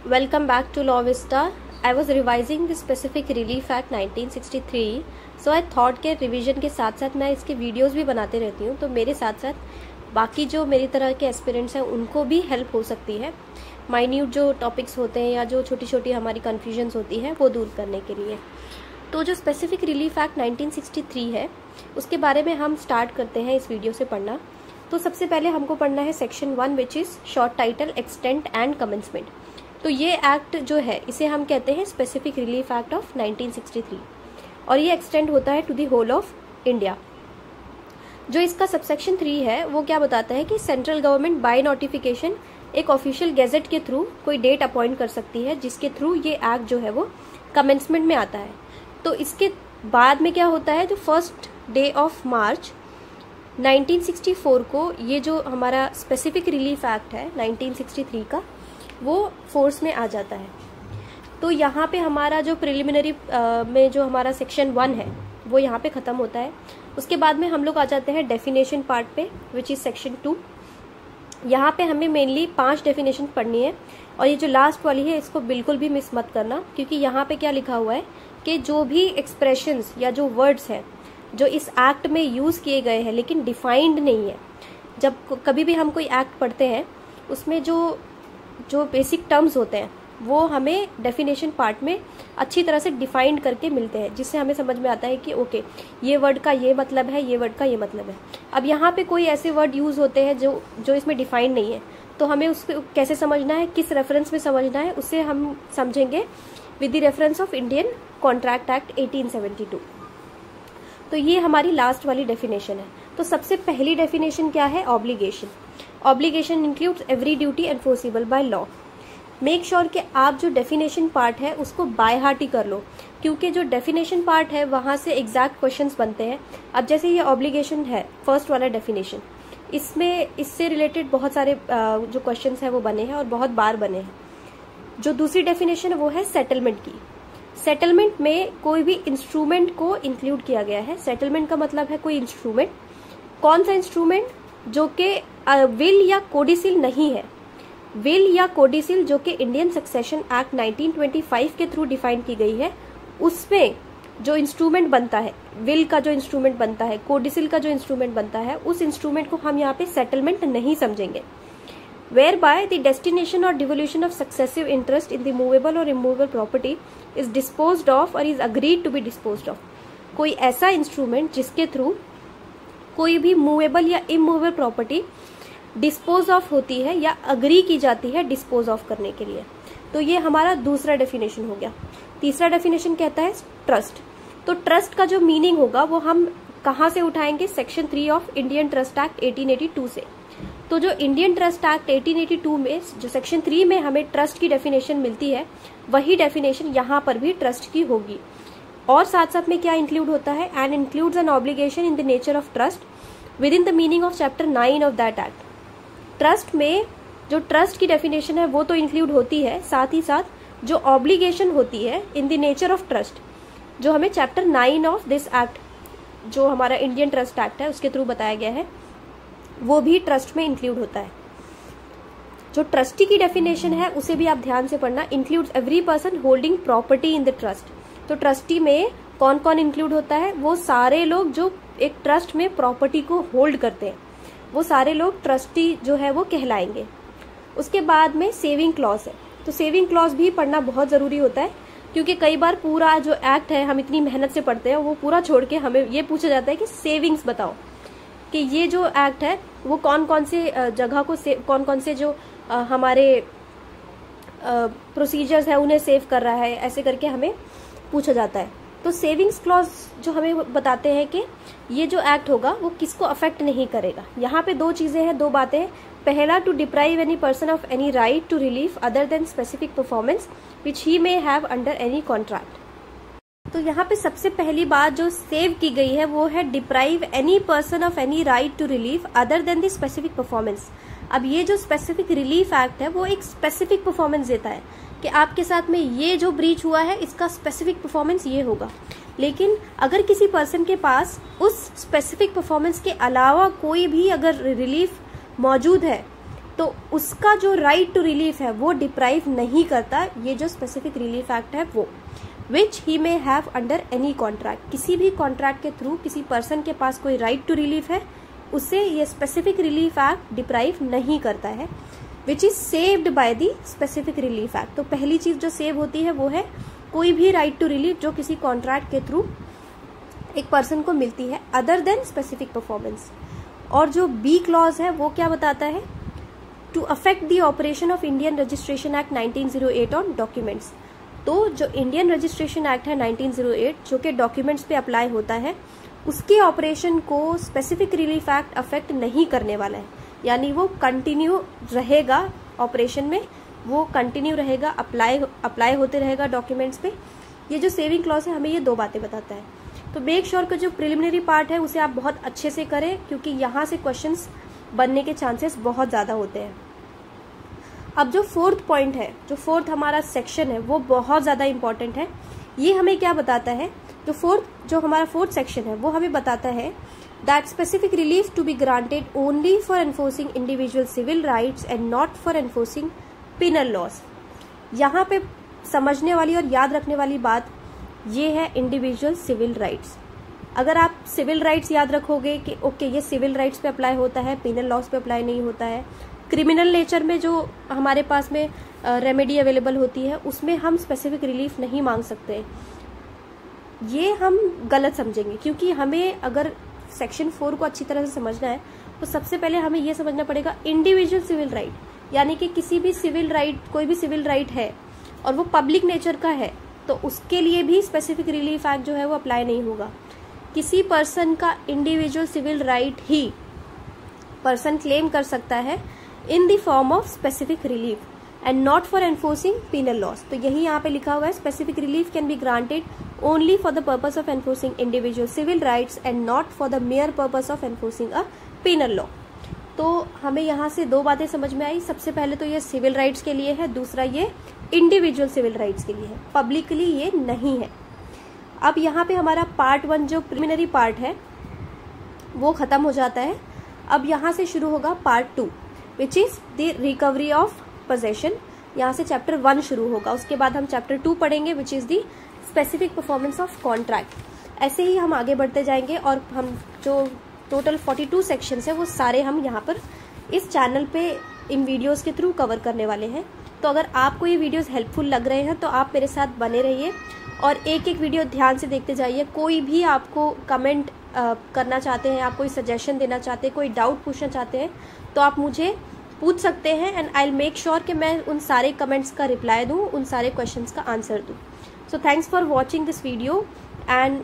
Welcome back to Law Vista. I was revising the Specific Relief Act 1963, so I thought के revision के साथ साथ मैं इसके वीडियोस भी बनाते रहती हूँ, तो मेरे साथ साथ बाकी जो मेरी तरह के एस्पिरेंट्स हैं उनको भी हेल्प हो सकती है माइन्यूट जो टॉपिक्स होते हैं या जो छोटी छोटी हमारी कन्फ्यूजन्स होती है वो दूर करने के लिए। तो जो स्पेसिफिक रिलीफ एक्ट 1963 है उसके बारे में हम स्टार्ट करते हैं इस वीडियो से पढ़ना। तो सबसे पहले हमको पढ़ना है section 1 which is short title extent and commencement. तो ये एक्ट जो है इसे हम कहते हैं स्पेसिफिक रिलीफ एक्ट ऑफ 1963 और ये एक्सटेंड होता है to the whole of India. जो इसका सबसेक्शन 3 है वो क्या बताता है कि सेंट्रल गवर्नमेंट बाय नोटिफिकेशन एक ऑफिशियल गैजेट के थ्रू कोई डेट अपॉइंट कर सकती है जिसके थ्रू ये एक्ट जो है वो कमेंसमेंट में आता है। तो इसके बाद में क्या होता है, जो फर्स्ट डे ऑफ मार्च 1964 को ये जो हमारा स्पेसिफिक रिलीफ एक्ट है 1963 का वो फोर्स में आ जाता है। तो यहाँ पे हमारा जो प्रिलिमिनरी में जो हमारा सेक्शन 1 है वो यहाँ पे ख़त्म होता है। उसके बाद में हम लोग आ जाते हैं डेफिनेशन पार्ट पे विच इज़ सेक्शन 2। यहाँ पे हमें मेनली 5 डेफिनेशन पढ़नी है और ये जो लास्ट वाली है इसको बिल्कुल भी मिस मत करना, क्योंकि यहाँ पे क्या लिखा हुआ है कि जो भी एक्सप्रेशंस या जो वर्ड्स हैं जो इस एक्ट में यूज़ किए गए हैं लेकिन डिफाइंड नहीं है। जब कभी भी हम कोई एक्ट पढ़ते हैं उसमें जो बेसिक टर्म्स होते हैं वो हमें डेफिनेशन पार्ट में अच्छी तरह से डिफाइंड करके मिलते हैं, जिससे हमें समझ में आता है कि ओके ये वर्ड का ये मतलब है, ये वर्ड का ये मतलब है। अब यहाँ पे कोई ऐसे वर्ड यूज़ होते हैं जो इसमें डिफाइंड नहीं है, तो हमें उसको कैसे समझना है, किस रेफरेंस में समझना है, उससे हम समझेंगे with the reference of Indian contract act 1872। तो ये हमारी लास्ट वाली डेफिनेशन है। तो सबसे पहली डेफिनेशन क्या है, obligation. Obligation includes every duty enforceable by law. Make sure कि आप जो डेफिनेशन पार्ट है उसको बाय हार्ट ही कर लो, क्योंकि जो डेफिनेशन पार्ट है वहाँ से एग्जैक्ट क्वेश्चंस बनते हैं। अब जैसे ये ऑब्लिगेशन है फर्स्ट वाला डेफिनेशन, इससे रिलेटेड बहुत सारे जो क्वेश्चंस हैं वो बने हैं और बहुत बार बने हैं। जो दूसरी डेफिनेशन है वो है सेटलमेंट की। सेटलमेंट में कोई भी इंस्ट्रूमेंट को इंक्लूड किया गया है। सेटलमेंट का मतलब है कोई इंस्ट्रूमेंट। कौन सा इंस्ट्रूमेंट? जो कि विल या कोडिसिल नहीं है। विल या कोडिसिल जो कि इंडियन सक्सेशन एक्ट 1925 के थ्रू डिफाइन की गई है, उसमें जो इंस्ट्रूमेंट बनता है, विल का जो इंस्ट्रूमेंट बनता है, कोडिसिल का जो इंस्ट्रूमेंट बनता है, उस इंस्ट्रूमेंट को हम यहाँ पे सेटलमेंट नहीं समझेंगे। whereby the destination or devolution of successive interest in the movable or immovable property is disposed of or is agreed to be disposed of। कोई ऐसा इंस्ट्रूमेंट जिसके थ्रू कोई भी मूवेबल या इमूवेबल प्रॉपर्टी डिस्पोज ऑफ होती है या agree की जाती है डिस्पोज ऑफ करने के लिए। तो ये हमारा दूसरा डेफिनेशन हो गया। तीसरा डेफिनेशन कहता है ट्रस्ट। तो ट्रस्ट का जो मीनिंग होगा वो हम कहाँ से उठाएंगे, section 3 of Indian trust act 1882 से। तो जो इंडियन ट्रस्ट एक्ट 1882 में जो सेक्शन 3 में हमें ट्रस्ट की डेफिनेशन मिलती है वही डेफिनेशन यहाँ पर भी ट्रस्ट की होगी। और साथ साथ में क्या इंक्लूड होता है, and includes an obligation in the nature of trust with in the meaning of chapter 9 of that act. Trust में जो ट्रस्ट की डेफिनेशन है वो तो इंक्लूड होती है, साथ ही साथ जो ऑब्लिगेशन होती है in the nature of trust जो हमें चैप्टर 9 ऑफ दिस एक्ट जो हमारा इंडियन ट्रस्ट एक्ट है उसके थ्रू बताया गया है, वो भी ट्रस्ट में इंक्लूड होता है। जो ट्रस्टी की डेफिनेशन है उसे भी आप ध्यान से पढ़ना। Includes every person holding property in the trust. तो ट्रस्टी में कौन कौन इंक्लूड होता है, वो सारे लोग जो एक ट्रस्ट में प्रॉपर्टी को होल्ड करते हैं, वो सारे लोग ट्रस्टी जो है वो कहलाएंगे। उसके बाद में सेविंग क्लॉज है। तो सेविंग क्लॉज भी पढ़ना बहुत ज़रूरी होता है, क्योंकि कई बार पूरा जो एक्ट है हम इतनी मेहनत से पढ़ते हैं वो पूरा छोड़ के हमें ये पूछा जाता है कि सेविंग्स बताओ कि ये जो एक्ट है वो कौन कौन से जगह को कौन कौन से जो हमारे प्रोसीजर्स है उन्हें सेव कर रहा है, ऐसे करके हमें पूछा जाता है। तो सेविंग्स क्लॉज जो हमें बताते हैं कि ये जो एक्ट होगा वो किसको अफेक्ट नहीं करेगा। यहाँ पे 2 चीज़ें हैं, 2 बातें हैं। पहला, to deprive any person of any right to relief other than specific performance which he may have under any contract. तो यहाँ पे सबसे पहली बात जो सेव की गई है वो है deprive any person of any right to relief other than the specific performance. अब ये जो स्पेसिफिक रिलीफ एक्ट है वो एक स्पेसिफिक परफॉर्मेंस देता है कि आपके साथ में ये जो ब्रीच हुआ है इसका स्पेसिफिक परफॉर्मेंस ये होगा। लेकिन अगर किसी पर्सन के पास उस स्पेसिफिक परफॉर्मेंस के अलावा कोई भी अगर रिलीफ मौजूद है तो उसका जो राइट टू रिलीफ है वो डिप्राइव नहीं करता ये जो स्पेसिफिक रिलीफ एक्ट है वो, which he may have under any contract. किसी भी कॉन्ट्रैक्ट के थ्रू किसी पर्सन के पास कोई राइट टू रिलीफ है, उससे ये स्पेसिफिक रिलीफ एक्ट डिप्राइव नहीं करता है, which is saved by the specific relief act. तो पहली चीज जो सेव होती है वो है कोई भी राइट टू रिलीफ जो किसी कॉन्ट्रैक्ट के थ्रू एक पर्सन को मिलती है अदर देन स्पेसिफिक परफॉर्मेंस। और जो बी क्लॉज है वो क्या बताता है, to affect the operation of Indian registration act 1908 on documents. तो जो इंडियन रजिस्ट्रेशन एक्ट है 1908 जो कि डॉक्यूमेंट्स पे अप्लाई होता है, उसके ऑपरेशन को स्पेसिफिक रिलीफ एक्ट अफेक्ट नहीं करने वाला है, यानी वो कंटिन्यू रहेगा ऑपरेशन में, वो कंटिन्यू रहेगा, अप्लाई होते रहेगा डॉक्यूमेंट्स पे। ये जो सेविंग क्लॉज है हमें ये दो बातें बताता है। तो मेक श्योर कि जो प्रिलिमिनरी पार्ट है उसे आप बहुत अच्छे से करें, क्योंकि यहाँ से क्वेश्चंस बनने के चांसेस बहुत ज़्यादा होते हैं। अब जो फोर्थ पॉइंट है, जो फोर्थ हमारा सेक्शन है वो बहुत ज़्यादा इंपॉर्टेंट है। ये हमें क्या बताता है, जो हमारा फोर्थ सेक्शन है वो हमें बताता है that specific relief to be granted only for enforcing individual civil rights and not for enforcing penal laws. यहाँ पे समझने वाली और याद रखने वाली बात ये है इंडिविजुअल सिविल राइट्स। अगर आप सिविल राइट्स याद रखोगे कि ओके ये सिविल राइट्स पे अप्लाई होता है, पिनल लॉज पे अप्लाई नहीं होता है, क्रिमिनल नेचर में जो हमारे पास में रेमेडी अवेलेबल होती है उसमें हम स्पेसिफिक रिलीफ नहीं मांग सकते, ये हम गलत समझेंगे। क्योंकि हमें अगर सेक्शन 4 को अच्छी तरह से समझना है तो सबसे पहले हमें ये समझना पड़ेगा इंडिविजुअल सिविल राइट, यानी कि किसी भी सिविल राइट, कोई भी सिविल राइट है और वो पब्लिक नेचर का है तो उसके लिए भी स्पेसिफिक रिलीफ एक्ट जो है वो अप्लाई नहीं होगा। किसी पर्सन का इंडिविजुअल सिविल राइट ही पर्सन क्लेम कर सकता है in the form of specific relief and not for enforcing penal laws. तो यही यहाँ पे लिखा हुआ है, specific relief can be granted only for the purpose of enforcing individual civil rights and not for the mere purpose of enforcing a penal law. तो हमें यहाँ से दो बातें समझ में आई। सबसे पहले तो ये सिविल राइट्स के लिए है, दूसरा ये इंडिविजुअल सिविल राइट्स के लिए है, पब्लिकली ये नहीं है। अब यहाँ पे हमारा पार्ट 1 जो प्रिलिमिनरी पार्ट है वो खत्म हो जाता है। अब यहाँ से शुरू होगा part 2 which is the recovery of possession. यहाँ से चैप्टर 1 शुरू होगा, उसके बाद हम चैप्टर 2 पढ़ेंगे which is the specific performance of contract. ऐसे ही हम आगे बढ़ते जाएंगे और हम जो टोटल 42 सेक्शंस है वो सारे हम यहाँ पर इस चैनल पे इन वीडियोस के थ्रू कवर करने वाले हैं। तो अगर आपको ये वीडियोस हेल्पफुल लग रहे हैं तो आप मेरे साथ बने रहिए और एक एक वीडियो ध्यान से देखते जाइए। कोई भी आपको कमेंट करना चाहते हैं, आप कोई सजेशन देना चाहते हैं, कोई डाउट पूछना चाहते हैं तो आप मुझे पूछ सकते हैं and I will make sure कि मैं उन सारे कमेंट्स का रिप्लाई दूँ, उन सारे क्वेश्चंस का आंसर दूँ। So thanks for watching this video and